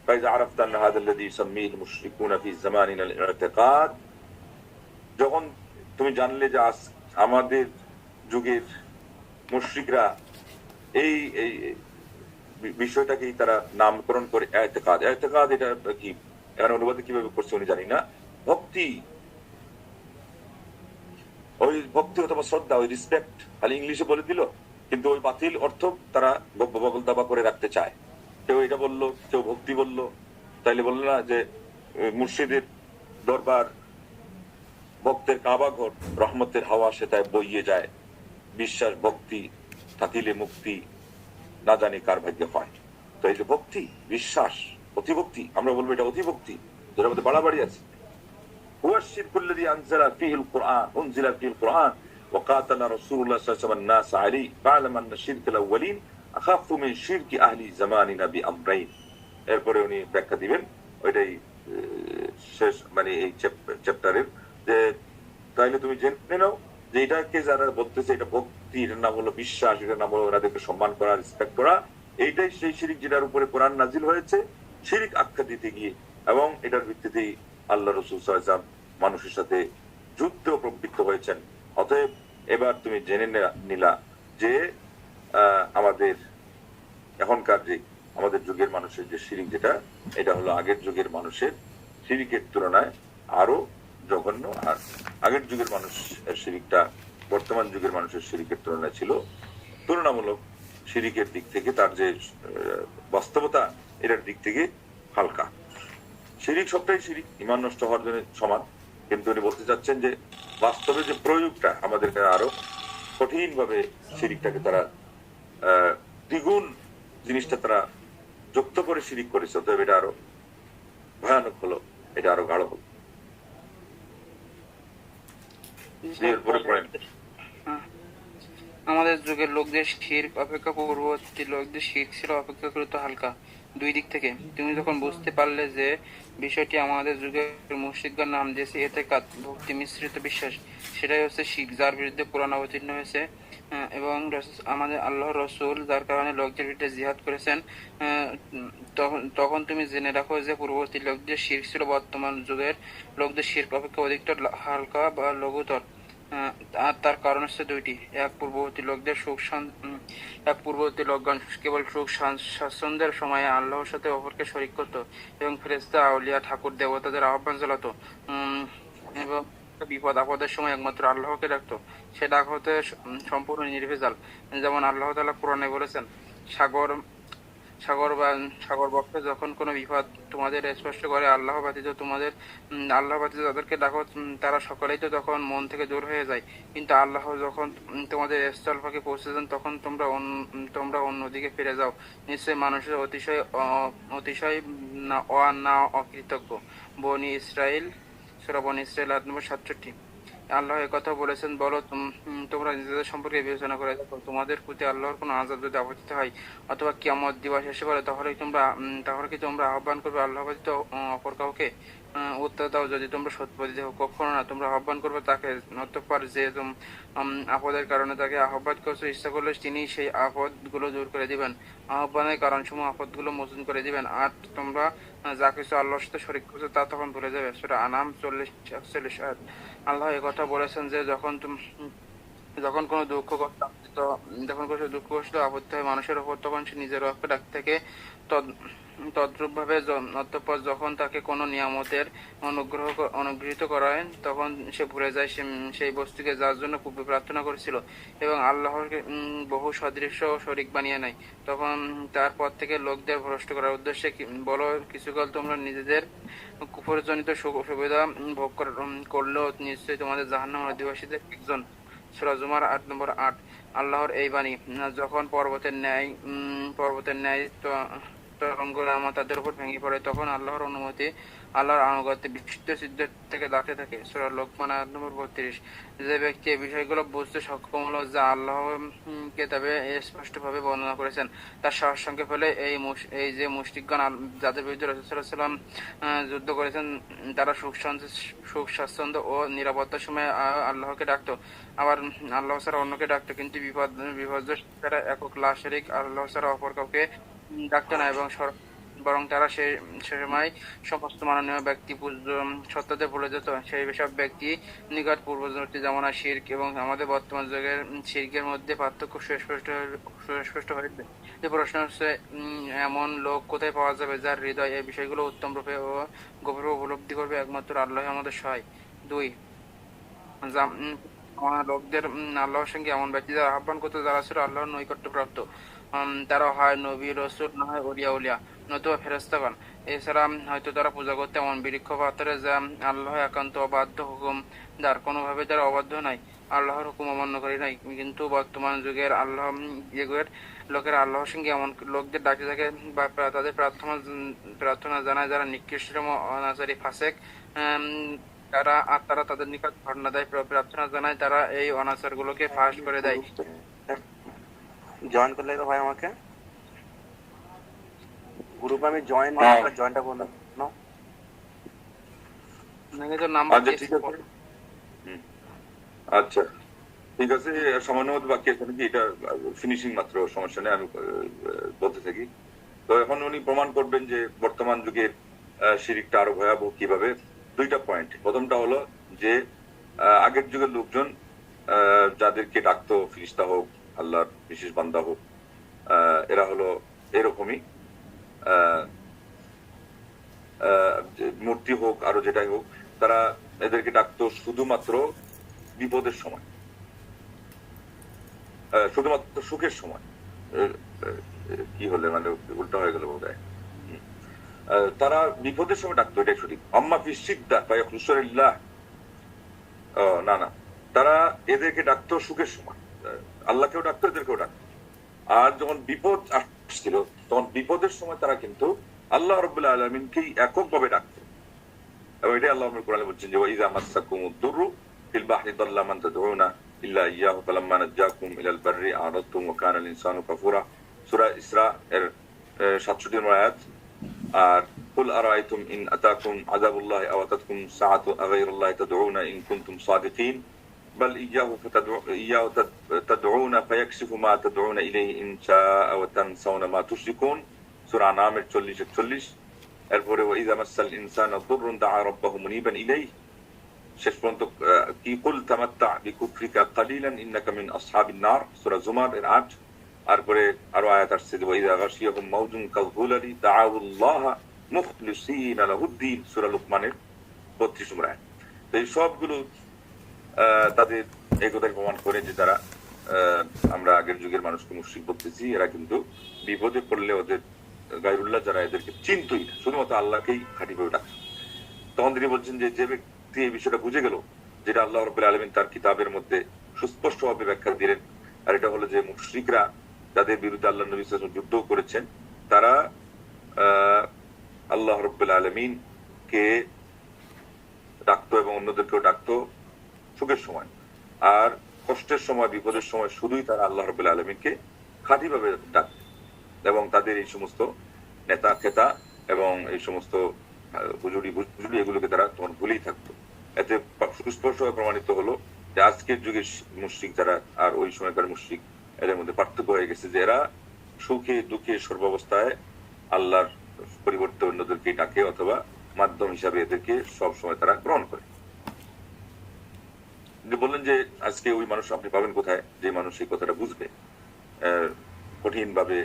ফাইজা আরাফতা আন্না হাযাল্লাযী ইউসাম্মিহি আল-মুশরিকুনা ফি যামানিনা আল-ই'তিকাদ, যখন তুমি জানলে যে আমাদের যুগের মুশরিকরা এই এই বিষয়টাকেই তারা নামকরণ করে ই'তিকাদ। ই'তিকাদ এটা কি, এখানে অনুবাদ কিভাবে করছে উনি জানি না। ভক্তি, ওই ভক্তি অথবা শ্রদ্ধা, ওই রেসপেক্ট খালি ইংলিশে বলে দিল, কিন্তু ওই বাতিল অর্থ তারা বগল দাবা করে রাখতে চায়। কেউ এটা বললো, কেউ ভক্তি বললো, তাইলে বললো না যে মুর্শিদের দরবার, ভক্তের কাবা ঘর, রহমতের হাওয়া সে তাই বইয়ে যায়, বিশ্বাস ভক্তি থাকিলে মুক্তি, না জানি কার ভাগ্যে হয়। তো এই যে ভক্তি, বিশ্বাস, অতিভক্তি, আমরা বলবো এটা অতিভক্তি, যেটার মধ্যে বাড়াবাড়ি আছে। هو الشرك الذي أنزل فيه القرآن وقاتل رسول الله صلى الله عليه وسلم الناس عليه فاعلم أن شرك الأولين أخف من شرك أهل زماننا بأمرين। এরপরে উনি ব্যাখ্যা দিবেন, ওইটাই শেষ মানে এই চ্যাপ্টারের, যে তাইলে তুমি জেনে নাও যে এটাকে যারা বলতেছে এটা ভক্তি, এটার নাম হলো বিশ্বাস, এটার নাম হলো ওনাদেরকে সম্মান করা, রেসপেক্ট করা, এইটাই সেই শিরিক যেটার উপরে কোরআন নাজিল হয়েছে শিরিক আখ্যা দিতে গিয়ে, এবং এটার ভিত্তিতেই আল্লাহ রাসূল সাল্লাল্লাহু আলাইহি ওয়াসাল্লাম মানুষের সাথে যুদ্ধ প্রবৃত্ত হয়েছেন। অতএব এবার তুমি জেনে নিলা যে আমাদের এখনকার যে আমাদের যুগের মানুষের যে শিরিক, যেটা এটা হলো আগের যুগের মানুষের শিরিকের তুলনায় আরো জঘন্য। আর আগের যুগের মানুষের শিরিকটা বর্তমান যুগের মানুষের শিরিকের তুলনায় ছিল তুলনামূলক শিরিকের দিক থেকে, তার যে বাস্তবতা এটার দিক থেকে হালকা। শিরিক সবটাই শিরিক, ঈমান নষ্ট হওয়ার জন্য সমান, কিন্তু উনি বলতে চাচ্ছেন যে বাস্তবে যে প্রয়োগটা আমাদেরকে আরো কঠিন ভাবে শিরিকটাকে তারা দ্বিগুণ জিনিসটা তারা যুক্ত করে শিরিক করেছে। অতএব এটা আরো ভয়ানক হলো, এটা আরো গাঢ় হলো। আমাদের যুগের লোকদের শিরক অপেক্ষা পূর্ববর্তী লোকদের শিরক ছিল অপেক্ষাকৃত হালকা দুই দিক থেকে। তুমি যখন বুঝতে পারলে যে বিষয়টি আমাদের যুগের মুশরিকগণ নাম দিয়েছে ইতিকাদ, ভক্তি মিশ্রিত বিশ্বাস, সেটাই হচ্ছে শিরক, যার বিরুদ্ধে কোরআন অবতীর্ণ হয়েছে, এবং আমাদের আল্লাহর রাসূল যার কারণে লোকদের বিরুদ্ধে জিহাদ করেছেন। তখন তুমি জেনে রাখো যে পূর্ববর্তী লোকদের শিরক ছিল বর্তমান যুগের লোকদের শিরক অপেক্ষা অধিকতর হালকা বা লঘুতর। আর তার কারণ হচ্ছে দুইটি। এক পূর্ববর্তী লোকগণ কেবল সুখ স্বাচ্ছন্দ্যের সময়ে আল্লাহর সাথে অপরকে শরীক করত, এবং ফেরেশতা, আউলিয়া, ঠাকুর, দেবতাদের আহ্বান চালাতো, এবং বিপদ আপদের সময় একমাত্র আল্লাহকে ডাকতো। সে ডাক হতে সম্পূর্ণ নির্ভেজাল। যেমন আল্লাহ তাআলা কোরআনে বলেছেন, সাগর বক্ষে যখন কোনো বিপদ তোমাদের স্পষ্ট করে আল্লাহ ব্যতীত যাদেরকে ডাকো তারা সকলেই তো তখন মন থেকে দূর হয়ে যায়, কিন্তু আল্লাহ যখন তোমাদের স্থল ফাঁকে পৌঁছে যান তখন তোমরা অন্যদিকে ফিরে যাও। নিশ্চয়ই মানুষের অতিশয় না অকৃতজ্ঞ। বনী ইসরাইল, সূরা বনী ইসরাইল 8:67। আল্লাহ একথা বলেছেন, বলো তোমরা নিজেদের সম্পর্কে বিবেচনা করে দেখো, তোমাদের প্রতি আল্লাহর কোনো আযাব যদি আপতিত হয় অথবা কিয়ামত দিবস এসে পড়ে, তাহলে কি তোমরা আহ্বান করবে আল্লাহ ব্যতীত অপর কাউকে? উত্তর দাও, যদি তোমরা সত্যবাদী দেখো, কখনো না। তোমরা আহ্বান করবে তাকে, অতঃপর যে আপদের কারণে তাকে আহ্বান করছো, ইচ্ছা করলে তিনি সেই আপদ গুলো দূর করে দিবেন, আহ্বানের কারণসমূহ আপদ গুলো মোচন করে দিবেন। আর তোমরা যা কিছু আল্লাহর সাথে শরীক করছো তা তখন ভুলে যাবে। সূরা আনাম 40-41 আয়াত। আল্লাহ একথা বলেছেন যে যখন কোনো দুঃখ কষ্ট আপত্তি হয় মানুষের উপর, তখন সে নিজের রক্ষে ডাক থেকে তদ্রূপ ভাবে অতঃপর যখন তাকে কোনো নিয়ামতের অনুগৃহীত করা হয় তখন সে ভুলে যায় সেই বস্তুকে যার জন্য পূর্বে প্রার্থনা করেছিল, এবং আল্লাহকে বহু সদৃশ্য ও শরীক বানিয়ে নেয়। তখন তারপর থেকে লোকদের ভ্রষ্ট করার উদ্দেশ্যে বলো, কিছুকাল তোমরা নিজেদের কুফরজনিত সুবিধা ভোগ করলেও নিশ্চয়ই তোমাদের জাহান্নামের অধিবাসীদের একজন। সূরা জুমার 8:8। আল্লাহর এই বাণী যখন পর্বতের ন্যায় তরঙ্গরামা তাদের উপর ভেঙে পড়ে, তখন আল্লাহর আনুগত্যে বিশুদ্ধ সিদ্ধ থেকে ডাকতে থাকে। সূরা লোকমান 8:32। যে ব্যক্তি এই বিষয়গুলো বুঝতে সক্ষম হলো যা আল্লাহ কিতাবে স্পষ্টভাবে বর্ণনা করেছেন, তার সাহস সংক্ষেপ হলে এই যে মুশরিকগণ যাদের বিরুদ্ধে রাসূল সাল্লাল্লাহু আলাইহি ওয়াসাল্লাম যুদ্ধ করেছেন, তারা সুখ স্বাচ্ছন্দ্য ও নিরাপত্তার সময় আল্লাহকে ডাকতো, আবার আল্লাহ ছাড়া অন্যকে ডাকতো, কিন্তু বিপর্যয় তারা একক লা শারীক আল্লাহ ছাড়া অপর কাউকে ডাকতো না, এবং বরং তারা সে সময় সমস্ত মাননীয় ব্যক্তি সত্যতে ভুলে যেত। সেই সব ব্যক্তি নিকট পূর্ববর্তী জামানার শিরক এবং আমাদের বর্তমান যুগের শিরকের মধ্যে পার্থক্য সুস্পষ্ট হয়েছে। যে প্রশ্ন হচ্ছে, এমন লোক কোথায় পাওয়া যাবে যার হৃদয় এই বিষয়গুলো উত্তম রূপে ও গভীরভাবে উপলব্ধি করবে? একমাত্র আল্লাহ আমাদের সহায়। 2, আমার লোকদের আল্লাহর সঙ্গে এমন ব্যক্তিদের আহ্বান করতে যারা ছিল আল্লাহর নৈকট্যপ্রাপ্ত। তারা হয় নবী রসুল, না হয় অলিয়া উলিয়া, নতুবা ফেরেস্তাগণ। এছাড়া হয়তো তারা পূজা করতে এমন বৃক্ষ পাথরে যা আল্লাহ একান্ত অবাধ্য হুকুম যার কোনোভাবে তারা অবাধ্য নাই, আল্লাহর হুকুম অমান্যকারী নাই। কিন্তু বর্তমান যুগের যুগের লোকেরা আল্লাহর সঙ্গে এমন লোকদের ডাকে থাকে বা তাদের প্রার্থনা জানায় যারা নিকৃষ্ট অনাচারী ফাসেক। তারা তাদের নিকট ঘটনা দেয়, প্রার্থনা জানায়, তারা এই অনাচারগুলোকে ফাঁস করে দেয়। জয়েন করলে তো ভাই আমাকে গ্রুপে আমি জয়েনটা করলাম না, নাকি তো নাম্বার আচ্ছা ঠিক আছে। আচ্ছা ঠিক আছে, সামান্য মতো বাকি আছে নাকি, এটা ফিনিশিং মাত্র, সমস্যা নেই, আমি বলতে থাকি। তো এখন উনি প্রমাণ করবেন যে বর্তমান যুগের শিরিকটা আরো ভয়াবহ কিভাবে। 2টা পয়েন্ট। প্রথমটা হলো যে আগের যুগের লোকজন যাদেরকে ডাকতো ফিরিস্তা হোক, আল্লাহর বিশেষ বান্দা হোক, এরা হলো এরকমই, মূর্তি হোক আরো যেটাই হোক, তারা এদেরকে ডাকতো শুধুমাত্র বিপদের সময়, শুধুমাত্র সুখের সময়। কি হলে মানে উল্টা হয়ে গেল বোধ হয়। তারা বিপদের সময় ডাকতো, এটাই সঠিক। আম্মা ফিসিদ্দা বা খুশরিল্লাহ, না না, তারা এদেরকে ডাকতো সুখের সময়, আল্লাহকেও ডাকতো, এদেরকেও ডাকতো। আর যখন বিপদ আসছিল তখন বিপদের সময় তারা কিন্তু আল্লাহ রাব্বুল আলামিনকেই এককভাবে ডাকতো। এবং এটাই আল্লাহ কোরআনে বলছেন যে ওয়াইযা মাসসাকুমুদ দুররু ফিল বাহরি দাল্লা মান তাদউনা ইল্লা ইয়্যাহু ফালাম্মা নাজ্জাকুম ইলাল বাররি আরাদতুম ওয়া কানা আল ইনসানু কাফুরা। সূরা ইসরা এর 67 নম্বর আয়াত। আর কুল আরাআইতুম ইন আতাকুম আযাবুল্লাহি আও আতাতকুম সাআতু আগাইরাল্লাহি তাদউনা ইন কুনতুম সাদিকিন বাল ইয়্যাহু তাদউনা ফায়াকশিফু মা তাদউনা ইলাইহি ইন শাআ ওয়া তানসাউনা মা তুশরিকুন। সূরা আনামের 40-41। এরপরে ওয়াইযা মাসাল ইনসানা দুররুন দাআ রাব্বাহু মুনিবান ইলাইহি, শেষ পর্যন্ত কি কুল তামাত্তা বিকুফরিকা কালিলান ইন্নাকা মিন আসহাবিন নার, সূরা জুমার এর 8। তারপরে আরো আয়াত আসছে যে ওয়াইযা গাশিয়াহুম মাউজুন কাযুলালি দাআউল্লাহা মুখলিসিনা লাহুদ্দিন, সূরা লুকমানের 32 নম্বর আয়াত। তো এই সবগুলো তাদের এই কথার প্রমাণ করে যে তারা আমরা আগের যুগের মানুষকে মুশরিক বলতেছি, এরা কিন্তু বিপদে পড়লে ওদের গায়রুল্লাহ যারা এদেরকে চিনতই না, শুধুমাত্র আল্লাহকেই খাঁটিভাবে ডাকত। তখন তিনি বলছেন যে যে ব্যক্তি এই বিষয়টা বুঝে গেল, যেটা আল্লাহ রাব্বুল আলামিন তার কিতাবের মধ্যে সুস্পষ্টভাবে ব্যাখ্যা দিলেন, আর এটা হলো যে মুশরিকরা যাদের বিরুদ্ধে আল্লাহ নবী সাল্লাল্লাহু আলাইহি ওয়াসাল্লাম যুদ্ধ করেছেন, তারা আল্লাহ রাব্বুল আলামিন কে ডাকতো এবং অন্যদেরকেও ডাকতো সুখের সময়, আর কষ্টের সময় বিপদের সময় শুধুই তারা আল্লাহ রাব্বুল আলামিনকে খাঁটিভাবে ডাকতো। এবং তাদের এই সমস্ত নেতা খেতা এবং এই সমস্ত হুজুরি এগুলোকে তারা তখন ভুলেই থাকতো। এতে সুস্পষ্টভাবে প্রমাণিত হলো যে আজকের যুগের মুশরিক যারা আর ওই সময়কার মুশরিক, এদের মধ্যে পার্থক্য হয়ে গেছে যে এরা সুখে দুঃখে সর্বাবস্থায় আল্লাহর পরিবর্তে অন্যদেরকে ডাকে অথবা মাধ্যম হিসাবে এদেরকে সব সময় তারা গ্রহণ করে। বললেন যে আজকে ওই মানুষ আপনি পাবেন কোথায় যে মানুষ এই কথাটা বুঝবে কঠিন ভাবে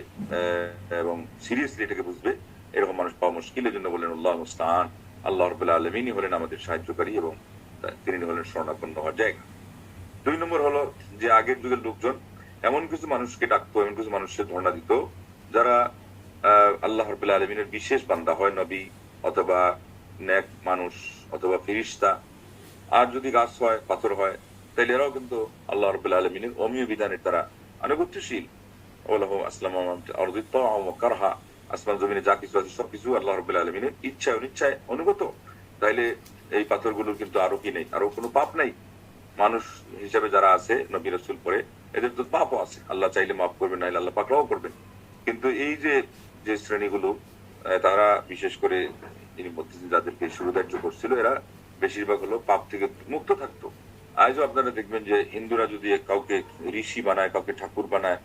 এবং সিরিয়াসলি এটাকে বুঝবে, এরকম মানুষ পাওয়া মুশকিল। এর জন্য বললেন আল্লাহ মুস্তাআন, আল্লাহ রাব্বুল আলামিনই হলেন আমাদের সাহায্যকারী এবং তিনি হলেন শরণাপন্ন হওয়ার জায়গা। 2 নম্বর হলো যে আগের যুগের লোকজন এমন কিছু মানুষকে ডাকতো, এমন কিছু মানুষের ধারণা দিত যারা আল্লাহ রাব্বুল আলামিনের বিশেষ বান্দা, হয় নবী অথবা নেক মানুষ অথবা ফেরেশতা। আর যদি গাছ হয় পাথর হয় তাহলে এরাও কিন্তু আল্লাহ রাব্বুল আলামিনের অমীয় বিধানের তারা আনুগত্যশীল। আসমান জমিনে যা কিছু আছে সবকিছু আল্লাহ রাব্বুল আলামিনের ইচ্ছায় অনিচ্ছায় অনুগত। তাইলে এই পাথরগুলোর কিন্তু আরো কি নেই, আরো কোনো পাপ নাই। মানুষ হিসেবে যারা আছে নবী রাসূল পরে, এদের তো পাপও আছে, আল্লাহ চাইলে মাফ করবেন, নাইলে আল্লাহ পাকড়াও করবেন। কিন্তু এই যে শ্রেণীগুলো তারা বিশেষ করে তিনি বলতেছেন যাদেরকে সুরদার্য করছিল, এরা বেশিরভাগ হলো পাপ থেকে মুক্ত থাকতো। আজও আপনারা দেখবেন যে হিন্দুরা যদি কাউকে ঋষি বানায়, কাউকে ঠাকুর বানায়,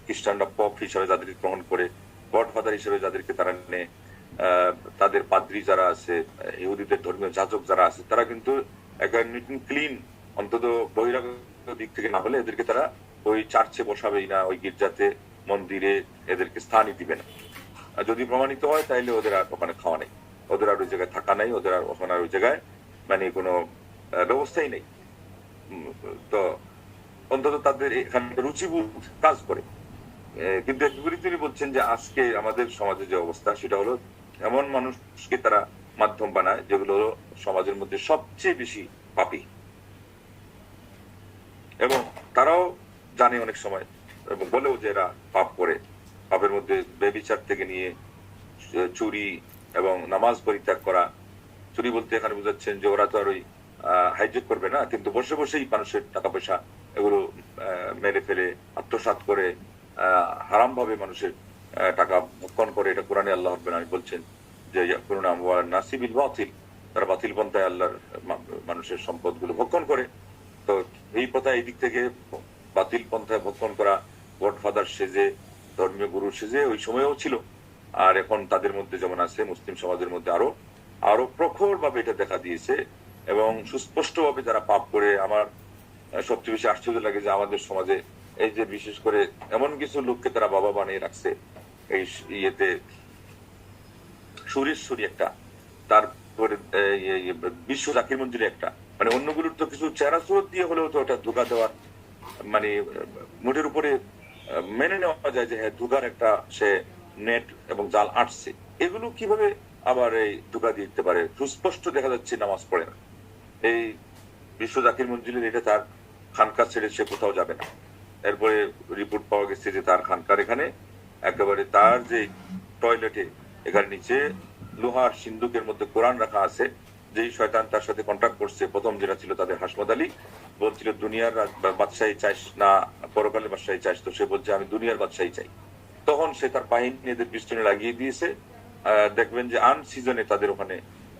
খ্রিস্টানরা পপ হিসাবে যাদেরকে গ্রহণ করে, গডফাদার হিসেবে যাদেরকে তারা নেয়, তাদের পাদ্রী যারা আছে, ইহুদিদের ধর্মীয় যাজক যারা আছে, তারা কিন্তু ক্লিন, অন্তত বহিরাগত দিক থেকে না হলে এদেরকে তারা ওই চার্চে বসাবেই না, ওই গির্জাতে মন্দিরে এদেরকে স্থানই দিবে না। আর যদি প্রমাণিত হয় তাইলে ওদের আর ওখানে খাওয়া নেই, ওদের আর ওই জায়গায় থাকা নাই, ওদের আর ওখানে আর ওই জায়গায় মানে কোনো ব্যবস্থাই নেই। তো অন্তত তাদের এখানে রুচিবোধ কাজ করে। কিন্তু একবারই তিনি বলছেন যে আজকে আমাদের সমাজে যে অবস্থা সেটা হলো এমন মানুষকে তারা মাধ্যম বানায় যেগুলো হলো সমাজের মধ্যে সবচেয়ে বেশি পাপী, এবং তারাও জানে অনেক সময় এবং বলেও যে এরা পাপ করে। পাপের মধ্যে ব্যভিচার থেকে নিয়ে চুরি এবং নামাজ পরিত্যাগ করা। চুরি বলতে এখানে বুঝাচ্ছেন যে ওরা তো আর ওই হাইজেক করবে না, কিন্তু বসে বসেই মানুষের টাকা পয়সা এগুলো মেরে ফেলে আত্মসাৎ করে হারাম ভাবে মানুষের টাকা ভক্ষণ করে। এটা কোরআনে আল্লাহ রাব্বুল আলামিন বলছেন যে ইয়াকুলুনা আমওয়ালান নাসি বিল বাতিল, তারা বাতিল পন্থায় আল্লাহর মানুষের সম্পদগুলো ভক্ষণ করে। তো এই পথা এই দিক থেকে বাতিল পন্থায় ভক্ষণ করা, গডফাদার সেজে, ধর্মীয় গুরু সেজে ওই সময়ও ছিল, আর এখন তাদের মধ্যে যেমন আছে মুসলিম সমাজের মধ্যে আরো প্রখর ভাবে এটা দেখা দিয়েছে এবং সুস্পষ্ট ভাবে যারা পাপ করে। আমার সবচেয়ে বেশি আশ্চর্য লাগে যে আমাদের সমাজে এই যে বিশেষ করে এমন কিছু লোককে তারা বাবা বানিয়ে রাখছে, এই ইয়েতে সুরেশ্বরী একটা, তারপরে বিশ্ব জাকির মঞ্জুরি একটা, মানে অন্যগুলোর তো কিছু চেহারা সুরত দিয়ে হলেও তো ওটা ধোকা দেওয়ার মানে মোটের উপরে মেনে নেওয়া যায় যে হ্যাঁ ধোকার একটা সে নেট এবং জাল আটছে। এগুলো কিভাবে আবার এই ধোকা দিতে পারে? সুস্পষ্ট দেখা যাচ্ছে নামাজ পড়ে না। এই বিশ্ব জাকির মঞ্জুরির এটা তার খানকার ছেড়ে সে কোথাও যাবে না। এরপরে রিপোর্ট পাওয়া গেছে যে তার খানকার এখানে একেবারে তার যে টয়লেটে এখানে নিচে লোহার সিন্ধুকের মধ্যে কোরআন রাখা আছে। যেই শয়তান তার সাথে কন্ট্যাক্ট করছে প্রথম যেটা ছিল তাদের হাসমত আলী, বলছিল দুনিয়ার বাদশাহী চাইস না পরকালের বাদশাহী চাইস, তো সে বলছে আমি দুনিয়ার বাদশাহী চাই। তখন সে তার বাহিনী এদের পিছনে লাগিয়ে দিয়েছে। দেখবেন যে আন সিজনে তাদের ওখানে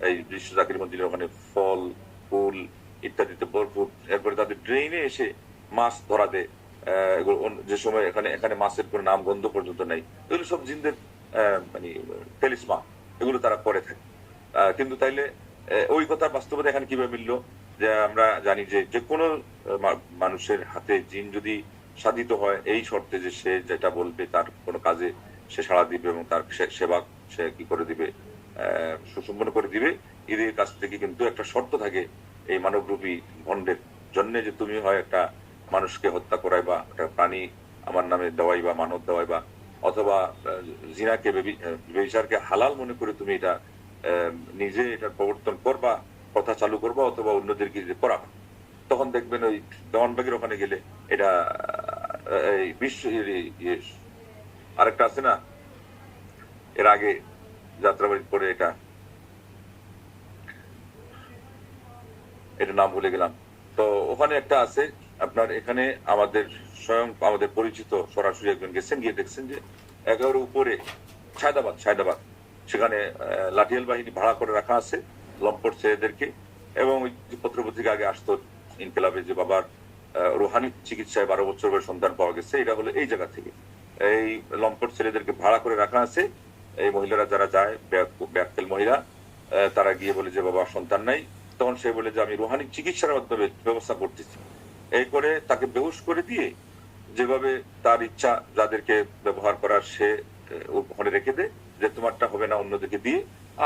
এই বিশ্ব জাকির মন্দিরের ওখানে ফল ফুল ইত্যাদিতে ভরপুর। এরপরে তাদের ড্রেইনে এসে মাছ ধরা দেয়, যে সময় এখানে মাছের কোনো নাম গন্ধ পর্যন্ত নাই। এগুলো সব জিনদের মানে তেলিসমা, এগুলো তারা করে থাকে। কিন্তু তাইলে ওই কথা বাস্তবতা এখানে কিভাবে মিললো? যে আমরা জানি যে যে কোনো মানুষের হাতে জিন যদি সাধিত হয় এই শর্তে যে সে যেটা বলবে তার কোনো কাজে সে সাড়া দিবে এবং তার সেবা সে কি করে দিবে, সুসম্পন্ন করে দিবে। এদের কাছ থেকে কিন্তু একটা শর্ত থাকে এই মানবরূপী ভণ্ডের জন্য, যে তুমি হয় একটা মানুষকে হত্যা করাই বা একটা প্রাণী আমার নামে দেওয়াই বা মানব দেওয়াই বা অথবা জিনাকে ব্যভিচারকে হালাল মনে করে তুমি এটা নিজে এটার প্রবর্তন করবা, কথা চালু করবা, অথবা অন্যদেরকে করাবা। তখন দেখবেন ওই দেওয়ানবাগের ওখানে গেলে এটা এই বিশ্ব আরেকটা আছে না, এর আগে যাত্রাবাড়ি পরে এটা নাম ভুলে গেলাম। তো ওখানে একটা আছে আপনার, এখানে আমাদের স্বয়ং আমাদের পরিচিত সরাসরি একজন গেছেন, গিয়ে দেখছেন যে একেবারে উপরে সায়দাবাদ সেখানে লাঠিয়াল বাহিনী ভাড়া করে রাখা আছে লম্পট ছেলেদেরকে। এবং ওই পত্রপত্রিকা আগে আসতো ইনকিলাবে যে বাবার রুহানি চিকিৎসায় 12 বছর বয়স সন্তান পাওয়া গেছে, এটা হলো এই জায়গা থেকে। এই লম্পট ছেলেদেরকে ভাড়া করে রাখা আছে। এই মহিলারা যারা যায় ব্যাককেল মহিলা, তারা গিয়ে বলে যে বাবা সন্তান নাই। তখন সে বলে যে আমি রুহানি চিকিৎসার মাধ্যমে ব্যবস্থা করতেছি। এই করে তাকে বেহুশ করে দিয়ে যেভাবে তার ইচ্ছা যাদেরকে ব্যবহার করার সে ওখানে রেখে দেয়, যে তোমারটা হবে না অন্যদেরকে দিয়ে,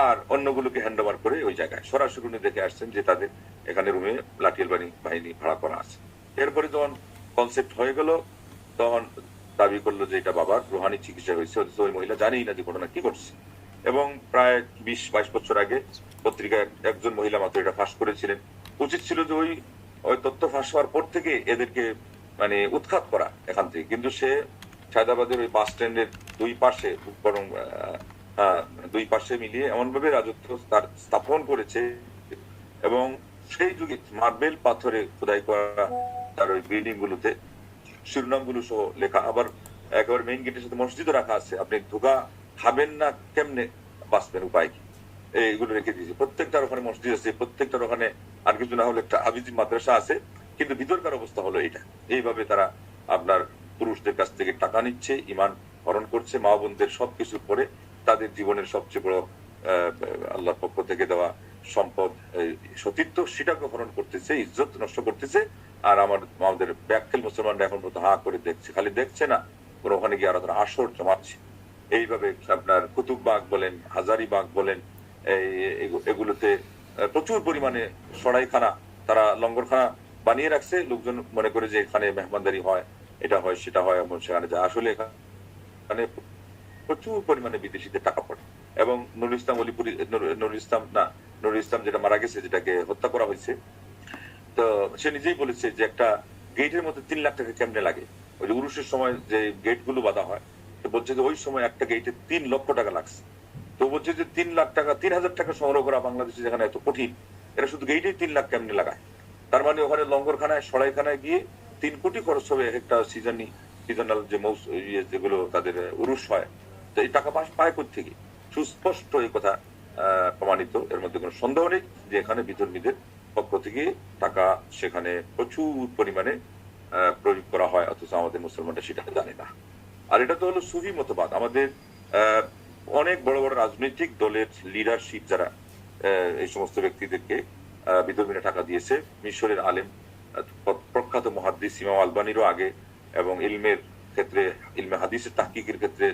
আর অন্যগুলোকে হ্যান্ড ওভার করে ওই জায়গায় সরাসরি উনি দেখে আসছেন যে তাদের এখানে রুমে লাঠিয়াল বাহিনী ভাড়া করা আছে। এরপরে যখন কনসেপ্ট হয়ে গেল তখন দাবি করলো যে এটা বাবার রুহানি চিকিৎসা হয়েছে, ওই মহিলা জানেই না যে ঘটনা কি করছে। এবং প্রায় 20-22 বছর আগে পত্রিকায় একজন মহিলা মাত্র এটা ফাঁস করেছিলেন। উচিত ছিল যে ওই তথ্য ফাঁস হওয়ার পর থেকে এদেরকে মানে উৎখাত করা এখান থেকে, কিন্তু সে সায়দাবাদের ওই বাস স্ট্যান্ডের দুই পাশে মিলিয়ে এমন ভাবে রাজত্ব তার স্থাপন করেছে এবং সেই যুগে মার্বেল পাথরে খোদাই করা তার ওই বিল্ডিং গুলোতে শিরোনাম গুলো সহ লেখা। আবার একেবারে মেইন গেটের সাথে মসজিদও রাখা আছে। আপনি ধোকা খাবেন না কেমনে বাঁচবেন, উপায় কি, এইগুলো রেখে দিয়েছে। প্রত্যেকটার ওখানে মসজিদ আছে, প্রত্যেকটার ওখানে আর কিছু না হলে একটা হাফিজি মাদ্রাসা আছে, কিন্তু ভিতরকার অবস্থা হলো এইটা। এইভাবে তারা আপনার পুরুষদের কাছ থেকে টাকা নিচ্ছে, ইমান হরণ করছে, মা বোনদের সবকিছুর পরে তাদের জীবনের সবচেয়ে বড় আল্লাহর পক্ষ থেকে দেওয়া সম্পদ সতীত্ব, সেটাকে হরণ করতেছে, ইজ্জত নষ্ট করতেছে। আর আমাদের ব্যাককেল মুসলমানরা এখন পর্যন্ত হা করে দেখছে, খালি দেখছে না, কোনো ওখানে গিয়ে আরো তারা আসর জমাচ্ছে। এইভাবে আপনার কুতুববাগ বলেন, হাজারিবাগ বলেন, এগুলোতে প্রচুর পরিমাণে সরাইখানা, তারা লঙ্গরখানা বানিয়ে রাখছে। লোকজন মনে করে যে এখানে মেহমানদারি হয়, এটা হয় সেটা হয়, এমন সেখানে যায়। আসলে এখানে প্রচুর পরিমাণে বিদেশিদের টাকা পড়ে। এবং নুরুল ইসলাম অলিপুরি, নুরুল ইসলাম যেটা মারা গেছে, যেটাকে হত্যা করা হয়েছে, তো সে নিজেই বলেছে যে একটা গেটের মধ্যে 3 লাখ টাকা কেমনে লাগে। ওই যে উরুষের সময় যে গেট গুলো বাঁধা হয়, তো বলছে যে ওই সময় একটা গেটে 3 লক্ষ টাকা লাগছে। তো বলছে যে 3 লাখ টাকা, 3,000 টাকা সংগ্রহ করা বাংলাদেশে যেখানে এত কঠিন, এরা শুধু গেটেই 3 লাখ কেমনে লাগায়। তার মানে ওখানে লঙ্গরখানায়, সরাইখানায় গিয়ে 3 কোটি খরচ হবে একটা সিজনাল যে যেগুলো তাদের উরুষ হয়। তো এই টাকা পায় কোথেকে? সুস্পষ্ট এই কথা প্রমাণিত, এর মধ্যে কোনো সন্দেহ নেই যে এখানে বিধর্মীদের পক্ষ থেকে টাকা সেখানে প্রচুর পরিমাণে প্রয়োগ করা হয়, অথচ আমাদের মুসলমানরা সেটা জানে না। আর এটা তো হলো সুফি মতবাদ। আমাদের অনেক বড় বড় রাজনৈতিক দলের লিডারশিপ যারা এই সমস্ত ব্যক্তিদেরকে বিধর্মীরা টাকা দিয়েছে। মিশরের আলেম, প্রখ্যাত মুহাদ্দিস ইমাম আলবানিরও আগে, এবং ইলমের ক্ষেত্রে, ইলমে হাদিসের তাহকিকের ক্ষেত্রে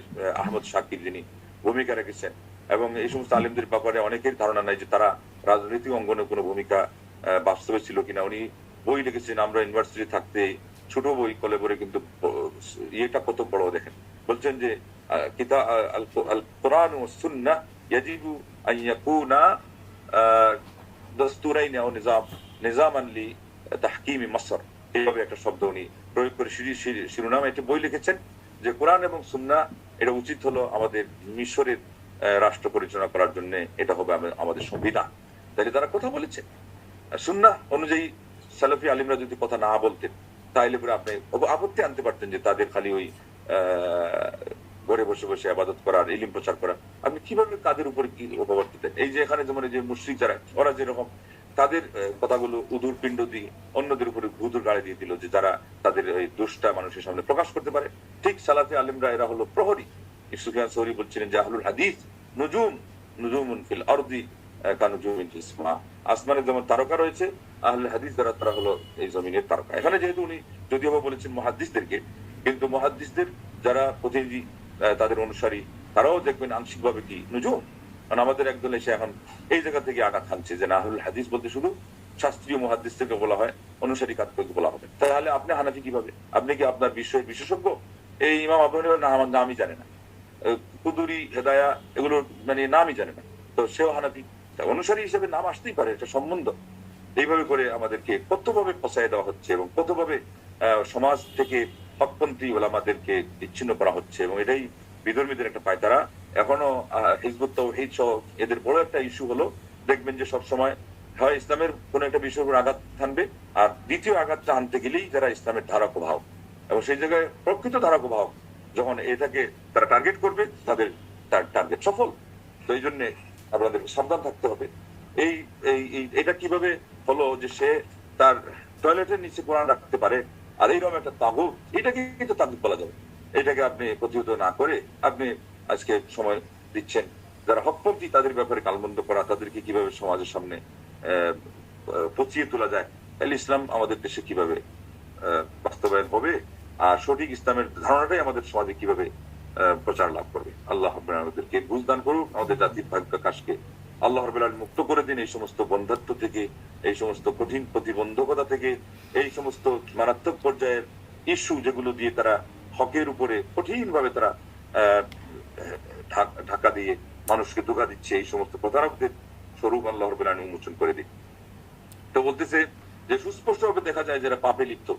আহমদ শাকির যিনি ভূমিকা রেখেছেন, এবং এই সমস্ত আলেমদের ব্যাপারে অনেকের ধারণা নাই যে তারা রাজনৈতিক অঙ্গনে কোনো ভূমিকা বাস্তবে ছিল কিনা। উনি বই লিখেছেন, আমরা ইউনিভার্সিটি থাকতে, ছোট বই কলে পরে, কিন্তু ইয়েটা কত বড় দেখেন। বলছেন যে আল কোরআন ও সুন্নাহ ইয়াজিবু আন ইয়াকুনা দাস্তুরাইন আও নিজামান লি তাহকিমি মাসর, এইভাবে একটা শব্দ উনি প্রয়োগ করে শিরোনামে একটি বই লিখেছেন যে কোরআন এবং সুন্নাহ এটা উচিত হলো আমাদের মিশরের রাষ্ট্র পরিচালনা করার জন্য, এটা হবে আমাদের সংবিধান। তাহলে তারা কথা বলেছে সুন্নাহ অনুযায়ী। সালাফি আলিমরা যদি কথা না বলতেন, তাইলে পরে আপনি আপত্তি আনতে পারতেন যে তাদের খালি ওই ঘরে বসে বসে আবাদত করার, ইলম প্রচার করা। আপনি কিভাবে কাদের উপরে কি অপবাদ দিতেন? এই যে এখানে যেমন যে মুশরিক যারা, ওরা যেরকম তাদের কথাগুলো উদুর পিণ্ড দিয়ে অন্যদের উপরে ভুদুর গাড়ি দিয়ে দিল, যে যারা তাদের ওই দোষটা মানুষের সামনে প্রকাশ করতে পারে। ঠিক সালাফি আলিমরা এরা হলো প্রহরী। সুফিয়ান সৌরি বলছিলেন যে আহলুল হাদিস নুজুমুন ফিল আরদি কানুজুমিন ফিস সামা, আসমানে যেমন তারকা রয়েছে, আহলে হাদিস যারা, তারা হলো এই জমিনের তারকা। এখানে যেহেতু উনি যদিও বলেছেন মুহাদ্দিসদেরকে, কিন্তু মুহাদ্দিসদের যারা প্রতিনিধি, তাদের অনুসারী, তারাও দেখবেন আংশিকভাবে কি নুজুম। কারণ আমাদের একদল এসে এখন এই জায়গা থেকে আঘাত হানছে যে আহলুল হাদিস বলতে শুধু শাস্ত্রীয় মুহাদ্দিস থেকে বলা হয়, অনুসারী কাজকে বলা হবে। তাহলে আপনি হানাফি কিভাবে? আপনি কি আপনার বিষয়ের বিশেষজ্ঞ? এই ইমাম আবু হানিফার নামই জানে না, কুদুরি, হেদায়া, এগুলোর মানে নামই জানে না, তো সেও হানাফি। অনুসারী হিসেবে নাম আসতেই পারে, এটা সম্বন্ধ। এইভাবে করে আমাদেরকে কতভাবে ফসায় দেওয়া হচ্ছে, এবং কতভাবে সমাজ থেকে হকপন্থী ওলামাদেরকে বিচ্ছিন্ন করা হচ্ছে, এবং এটাই বিধর্মীদের একটা পায়তারা। এখনো হিজবুত তাওহীদ সহ এদের বড় একটা ইস্যু হলো, দেখবেন যে সবসময় হয় ইসলামের কোন একটা বিষয়ের উপর আঘাত হানবে, আর দ্বিতীয় আঘাতটা আনতে গেলেই যারা ইসলামের ধারক ও বাহক, এবং সেই জায়গায় প্রকৃত ধারক ও বাহক যখন এটাকে তারা টার্গেট করবে, তাদের টার্গেট সফল। তো এই জন্য আপনাদের সাবধান থাকতে হবে। এটা কিভাবে হলো যে সে তার টয়লেটের নিচে কোরআন রাখতে পারে, আর এইরকম একটা তাগুত, এটাকে কিন্তু তাগুত বলা যাবে। এটাকে আপনি প্রতিহত না করে আপনি আজকে সময় দিচ্ছেন যারা হকপন্থী, তাদের ব্যাপারে কালমন্দ করা, তাদেরকে কিভাবে সমাজের সামনে পচিয়ে তোলা যায়, তাহলে ইসলাম আমাদের দেশে কিভাবে বাস্তবায়ন হবে, আর সঠিক ইসলামের ধারণাটাই আমাদের সমাজে কিভাবে প্রচার লাভ করবে। আল্লাহ আমাদেরকে বুঝদান করুক, আমাদের জাতির ভাগ্যাকাশকে আল্লাহ রাব্বুল আলামিন মুক্ত করে দিন এই সমস্ত বন্ধাত্ব থেকে, এই সমস্ত কঠিন প্রতিবন্ধকতা থেকে, এই সমস্ত মারাত্মক পর্যায়ের ইস্যু যেগুলো দিয়ে তারা হকের উপরে কঠিন ভাবে তারা ধাক্কা দিয়ে মানুষকে ধোঁকা দিচ্ছে, এই সমস্ত প্রতারকদের স্বরূপ আল্লাহ রাব্বুল আলামিন উন্মোচন করে দিন। তো বলতেছে যে সুস্পষ্ট ভাবে দেখা যায় যারা পাপে লিপ্ত,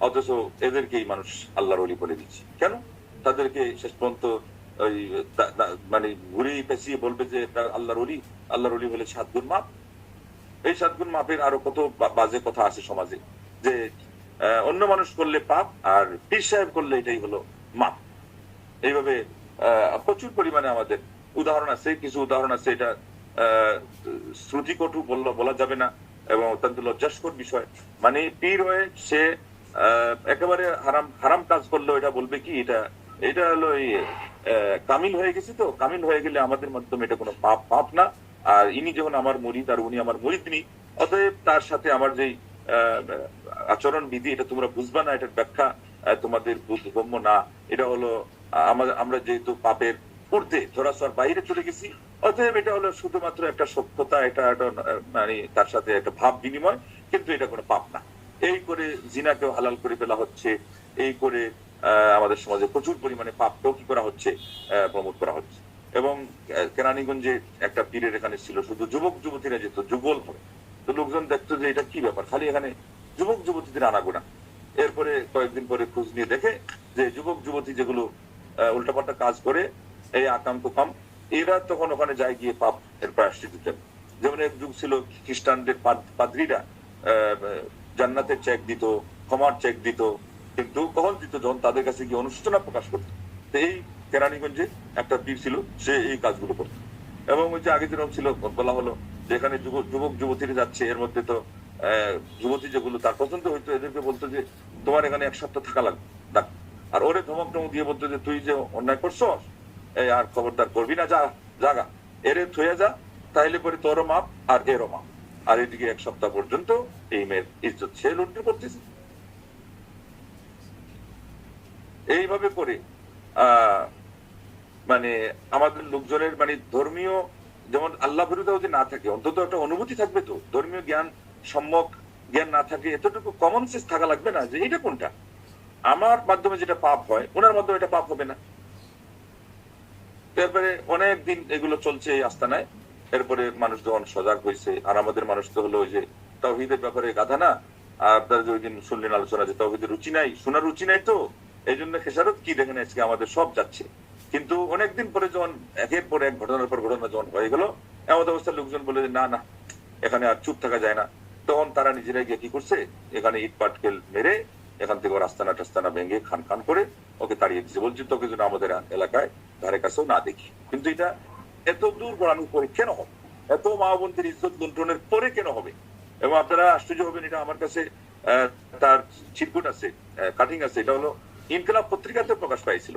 অথচ এদেরকেই মানুষ আল্লাহর ওলি বলে দিচ্ছে। কেন? তাদেরকে শেষ পর্যন্ত ওই মানে ঘুরে পেঁচিয়ে বলবে যে আল্লাহর ওলি, আল্লাহর ওলি হলে 7 গুণ মাপ। এই 7 গুণ মাপের আরো কত বাজে কথা আছে সমাজে, যে অন্য মানুষ করলে পাপ, আর পীর সাহেব করলে এটাই হলো মাপ। এইভাবে প্রচুর পরিমাণে আমাদের উদাহরণ আছে, কিছু উদাহরণ আছে, এটা শ্রুতিকটু বলা যাবে না, এবং অত্যন্ত লজ্জাস্কর বিষয়। মানে পীর হয়ে সে একেবারে হারাম কাজ করলো, এটা বলবে কি এটা এটা হলো এই কামিল হয়ে গেছে, তো কামিল হয়ে গেলে আমাদের মাধ্যমে এটা কোনো পাপ পাপ না। আর ইনি যখন আমার মুরিদ আর উনি আমার মুরিদনি, অতএব তার সাথে আমার যেই আচরণ বিধি এটা তোমরা বুঝবা না, এটার ব্যাখ্যা তোমাদের বোধগম্য না। এটা হলো আমরা যেহেতু পাপের ঊর্ধ্বে ধরাছোঁয়ার বাইরে চলে গেছি, অতএব এটা হলো শুধুমাত্র একটা সভ্যতা, এটা একটা মানে তার সাথে একটা ভাব বিনিময়, কিন্তু এটা কোনো পাপ না। এই করে জিনাকেও হালাল করে ফেলা হচ্ছে, এই করে আমাদের সমাজে প্রচুর পরিমাণে পাপকেও কি করা হচ্ছে, প্রমোট করা হচ্ছে। এবং কেরানীগঞ্জে একটা পীরের এখানে ছিল, শুধু যুবক যুবতীরা যেত যুগল হবে, তো লোকজন দেখতো যে এটা কি ব্যাপার, খালি এখানে যুবক যুবতীদের আনাগোনা। এরপরে কয়েকদিন পরে খোঁজ নিয়ে দেখে যে যুবক যুবতী যেগুলো উল্টাপাল্টা কাজ করে, এই আকাম কুকাম, এরা তখন ওখানে যায় গিয়ে পাপ এর প্রায়শ্চিত দিতেন। যেমন এক যুগ ছিল খ্রিস্টানদের পাদ্রীরা জান্নাতের চেক দিত, ক্ষমার চেক দিত, কিন্তু কখন দিত যখন তাদের কাছে গিয়ে অনুশোচনা প্রকাশ করত। তো এই কেরানীগঞ্জে একটা পীর ছিল, সে এই কাজগুলো করত। এবং ওই যে আগে যেরকম ছিল, বলা হলো যে এখানে যুবক যুবতীরা যাচ্ছে, এর মধ্যে তো যুবতী যেগুলো তার পছন্দ হইতো, এদেরকে বলতো যে তোমার এখানে এক সপ্তাহ থাকা লাগবে। আর ওরে ধমক টমক দিয়ে বলতো যে তুই যে অন্যায় করছস, এই আর খবরদার করবি না, জাগা এরে থয়ে যা, তাইলে পরে তোরও মাপ আর এরও মাপ। আর এদিকে এক সপ্তাহ পর্যন্ত এই মেয়ের ইজ্জত সে লুণ্ঠন করতেছে। এইভাবে করে মানে আমাদের লোকজনের মানে ধর্মীয় যেমন আল্লাহ বিরুদ্ধে যদি না থাকে, অন্তত একটা অনুভূতি থাকবে তো। ধর্মীয় জ্ঞান সম্যক জ্ঞান না থাকে, এতটুকু কমন সেন্স থাকা লাগবে না যে এটা কোনটা, আমার মাধ্যমে যেটা পাপ হয় ওনার মাধ্যমে এটা পাপ হবে না। তারপরে অনেক দিন এগুলো চলছে এই আস্তানায়। এরপরে মানুষ যখন সজাগ হয়েছে, আর আমাদের মানুষ তো হলো ওই যে তাওহীদের ব্যাপারে গাধা না। আর আপনারা যে ওই দিন শুনলেন আলোচনা যে তাওহীদের রুচি নাই, শোনার রুচি নাই, তো এই জন্য খেসারত কি দেখেন আজকে আমাদের সব যাচ্ছে। কিন্তু অনেকদিন পরে যখন একের পর এক ঘটনার পর ঘটনা যখন হয়ে গেল, এমন অবস্থায় লোকজন বলে যে না না এখানে আর চুপ থাকা যায় না, তখন তারা নিজেরাই গিয়ে কি করছে, এখানে ইট পাটকেল মেরে এখান থেকে ওর আস্তানা টাস্তানা ভেঙে খান খান করে ওকে তাড়িয়ে দিচ্ছে। বলছি তোকে যেন আমাদের এলাকায় ধারে কাছেও না দেখি। কিন্তু এটা এত দূর গড়ানোর পরে কেন হবে, এত মা বোনদের ইজ্জত লুণ্ঠনের পরে কেন হবে? এবং আপনারা আশ্চর্য হবেন, এটা আমার কাছে তার ছিটকুট আছে, কাটিং আছে। এটা হলো ইনকিলাব পত্রিকাতে প্রকাশ পাইছিল।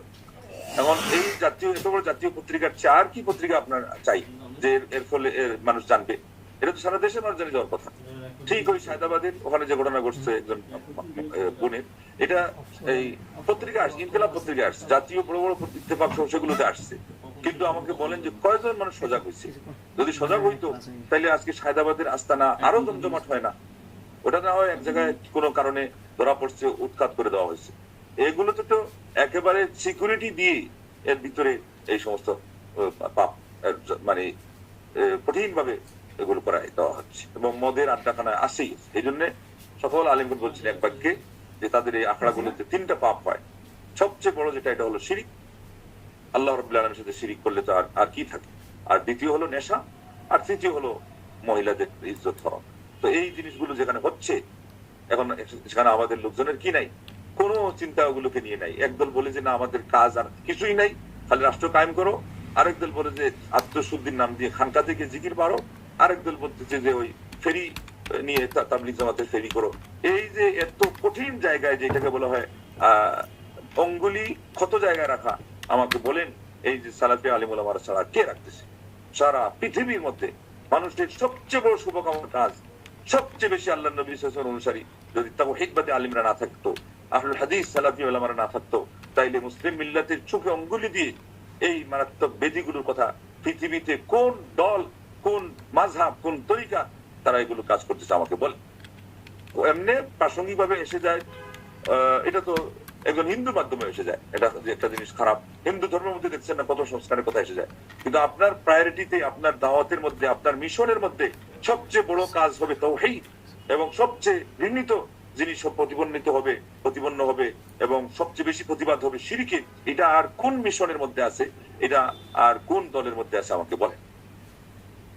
এখন এই জাতীয় এত বড় জাতীয় পত্রিকার চেয়ে আর কি পত্রিকা আপনার চাই যে এর ফলে মানুষ জানবে? এটা তো সারা দেশের মানুষ জানে যাওয়ার কথা। ঠিক ওই সায়দাবাদের ওখানে যে ঘটনা ঘটছে একজন বোনের, এটা এই পত্রিকা আসছে, ইনকিলাব পত্রিকা আসছে, জাতীয় বড় বড় ইত্তেফাক সেগুলোতে আসছে। কিন্তু আমাকে বলেন যে কয়জন মানুষ সজাগ হয়েছে? যদি সজাগ হইতো তাহলে আজকে সায়দাবাদের আস্তানা আরো জমজমাট হয় না। ওটা না হয় এক জায়গায় কোনো কারণে ধরা পড়ছে, উৎখাত করে দেওয়া হয়েছে। এগুলোতে তো একেবারে সিকিউরিটি দিয়ে এর ভিতরে এই সমস্ত পাপ মানে কঠিন ভাবে এগুলো করাই দেওয়া হচ্ছে। এবং মদের আড্ডাখানায় আসেই। এই জন্য সকল আলেমগণ বলছেন এক বাক্যে যে তাদের এই আখড়াগুলোতে তিনটা পাপ হয়। সবচেয়ে বড় যেটা, এটা হলো শিরিক। আল্লাহ রাব্বুল আলামিনের সাথে শিরিক করলে তো আর কি থাকে? আর দ্বিতীয় হলো নেশা, আর তৃতীয় হলো মহিলাদের ইজ্জত হওয়া। তো এই জিনিসগুলো যেখানে হচ্ছে এখন, সেখানে আমাদের লোকজনের কি নাই, কোনো চিন্তা ওগুলোকে নিয়ে নাই। একদল বলে যে না আমাদের কাজ আর কিছুই নাই, খালি রাষ্ট্র কায়েম করো। আরেক দল বলে যে আত্মশুদ্ধির নাম দিয়ে খানকা থেকে জিকির পারো। আরেক দল বলতেছে যে ওই ফেরি নিয়ে তাবলীগ জামাতের ফেরি করো। এই যে এত কঠিন জায়গায় যেটাকে বলা হয় অঙ্গুলি ক্ষত জায়গায় রাখা, আমাকে বলেন এই যে সালাফি আলিম ওলামারা ছাড়া কে রাখতেছে? সারা পৃথিবীর মধ্যে মানুষের সবচেয়ে বড় শুভকামনার কাজ, সবচেয়ে বেশি আল্লাহ নবী সাল্লাল্লাহু আলাইহি ওয়াসাল্লাম অনুসারী যদি তাওহীদবাদী আলিমরা না থাকতো, আহলুল হাদিস সালাফি ওলামারা না থাকতো, তাইলে মুসলিম মিল্লাতের চোখে অঙ্গুলি দিয়ে এই মারাত্মক বেদিগুলোর কথা পৃথিবীতে কোন দল, কোন মাযহাব, কোন তরিকা তারা এগুলো কাজ করতেছে আমাকে বল। এমনি প্রাসঙ্গিক ভাবে এসে যায়, এটা তো একজন হিন্দুর মাধ্যমে এসে যায়। এটা একটা জিনিস খারাপ, হিন্দু ধর্মের মধ্যে দেখছেন না কত সংস্কারের কথা এসে যায়। কিন্তু আপনার প্রায়োরিটিতে, আপনার দাওয়াতের মধ্যে, আপনার মিশনের মধ্যে সবচেয়ে বড় কাজ হবে তাওহীদ, এবং সবচেয়ে ঘৃণিত জিনিস প্রতিপন্ন হবে এবং সবচেয়ে বেশি প্রতিবাদ হবে শিরকে। এটা আর কোন মিশনের মধ্যে আছে, এটা আর কোন দলের মধ্যে আছে আমাকে বলেন?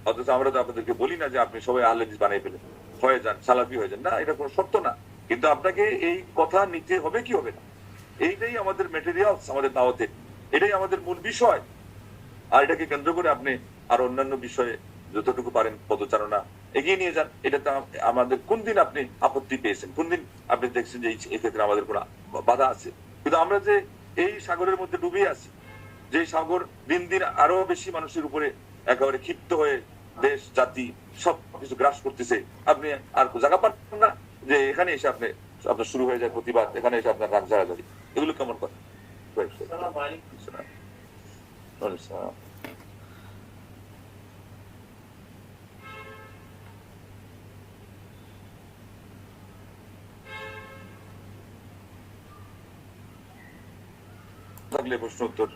অথচ আমরা তো আপনাদেরকে বলি না যে আপনি সবাই আহলে হাদিস বানিয়ে ফেলেন, হয়ে যান, সালাফি হয়ে যান, না, এটা কোনো শর্ত না। কিন্তু আপনাকে এই কথা নিতে হবে কি হবে না, এইটাই আমাদের ম্যাটেরিয়ালস, আমাদের দাওয়াতে, এটাই আমাদের মূল বিষয়। আর এটাকে কেন্দ্র করে আপনি আর অন্যান্য বিষয়ে যতটুকু পারেন পদচারণা এগিয়ে নিয়ে যান। এটাতে আমাদের কোন দিন আপনি আপত্তি পেয়েছেন, কোন দিন আপনি দেখছেন যে এই ক্ষেত্রে আমাদের কোনো বাধা আছে? কিন্তু আমরা যে এই সাগরের মধ্যে ডুবে আছি, যে সাগর দিন দিন আরো বেশি মানুষের উপরে একেবারে ক্ষিপ্ত হয়ে দেশ জাতি সবকিছু গ্রাস করতেছে। আপনি আর জায়গা পাচ্ছেন না যে এখানে এসে আপনার শুরু হয়ে যায় প্রতিবাদ, এখানে এসে আপনার রাগ ঝাড়াঝাড়ি, এগুলো কেমন কথা? থাকলে প্রশ্ন উত্তর